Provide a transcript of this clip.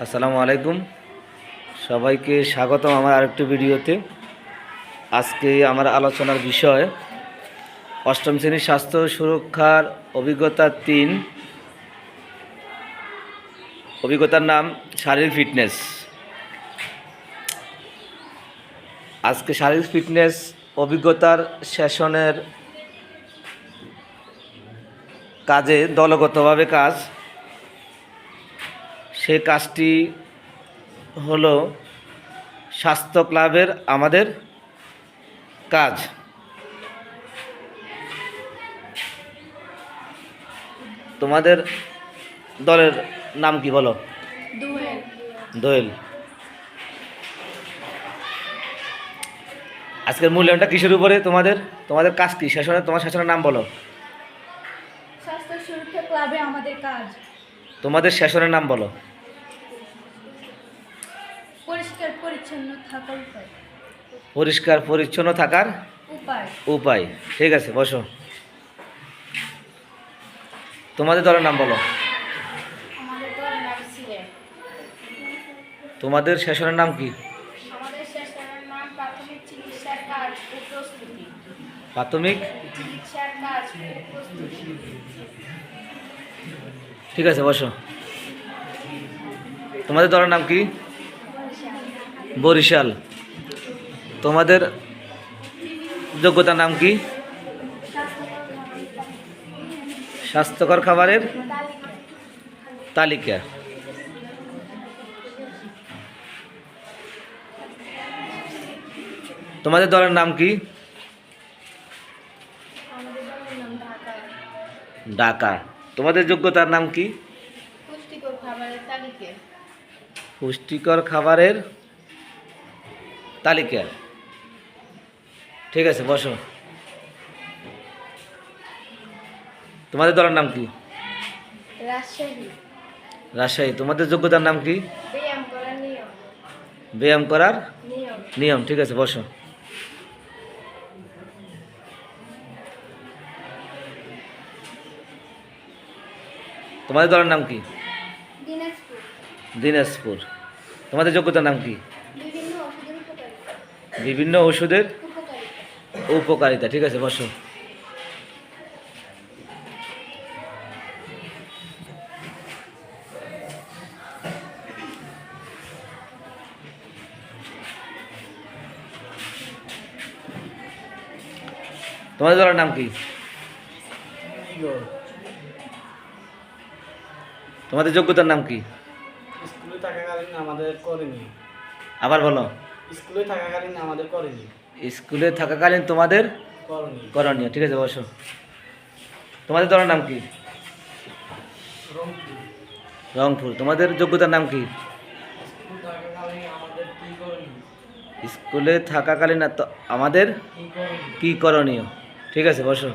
আসসালামু আলাইকুম, সবাইকে স্বাগতম আমার আরেকটি ভিডিওতে। আজকে আমার আলোচনার বিষয় অষ্টম শ্রেণীর স্বাস্থ্য সুরক্ষার অভিজ্ঞতা 3। অভিজ্ঞতার নাম শারীরিক ফিটনেস। আজকে শারীরিক ফিটনেস অভিজ্ঞতার সেশনের কাজে দলগতভাবে কাজ। সেই কাজটি হলো স্বাস্থ্য ক্লাবের আমাদের কাজ। তোমাদের দলের নাম কি বলো? দোয়েল। আজকের মূল্যায়নটা কিসের উপরে? তোমাদের কাজ কি? তোমার সেশনের নাম বলো। স্বাস্থ্য সুরক্ষা ক্লাবে আমাদের কাজ। তোমাদের সেশনের নাম বলো। পরিষ্কার পরিচ্ছন্ন থাকার উপায়। পরিষ্কার পরিচ্ছন্ন থাকার উপায়। ঠিক আছে, বসো। তোমাদের দলের নাম বলো। আমাদের দলের নাম সিলেট। তোমাদের সেশনের নাম কি? আমাদের সেশনের নাম প্রাথমিক চিকিৎসার কাজ ও প্রস্তুতি। প্রাথমিক চিকিৎসার কাজ ও প্রস্তুতি। ঠিক আছে, বসো। তোমাদের দলের নাম কি? বরিশাল। তোমাদের যোগ্যতার নাম কি? স্বাস্থ্যকর খাবারের তালিকা। তোমাদের দলের নাম কি? আমাদের দলের নাম ঢাকা। ঢাকা। তোমাদের যোগ্যতার নাম কি? পুষ্টিকর খাবারের তালিকা। পুষ্টিকর খাবারের তালিকা। ঠিক আছে, বসো। তোমাদের দলের নাম কি? রাজশাহী। রাজশাহী। তোমাদের যোগ্যতার নাম কি? ব্যায়াম করার নিয়ম। ব্যায়াম করার নিয়ম। নিয়ম। ঠিক আছে, বসো। তোমাদের দলের নাম কি? দিনাজপুর। দিনাজপুর। তোমাদের যোগ্যতার নাম কি? বিভিন্ন ওষুধের উপকারিতা। বিভিন্ন ওষুধের উপকারিতা। উপকারিতা। ঠিক আছে, বসো। তোমাদের দলের নাম কি? তোমাদের যোগ্যতার নাম কি? স্কুলে থাকাকালীন আমাদের করেনি। আবার বলো। স্কুলে থাকাকালীন আমাদের করেনি। স্কুলে থাকাকালীন তোমাদের করেনি। করণীয়। ঠিক আছে, বসো। তোমাদের দলের নাম কি? রংপুর। রংপুর। তোমাদের যোগ্যতার নাম কি? স্কুলে থাকাকালীন আমাদের কি করেনি? স্কুলে থাকাকালীন আমাদের কি করেনি? কি করণীয়। ঠিক আছে, বসো।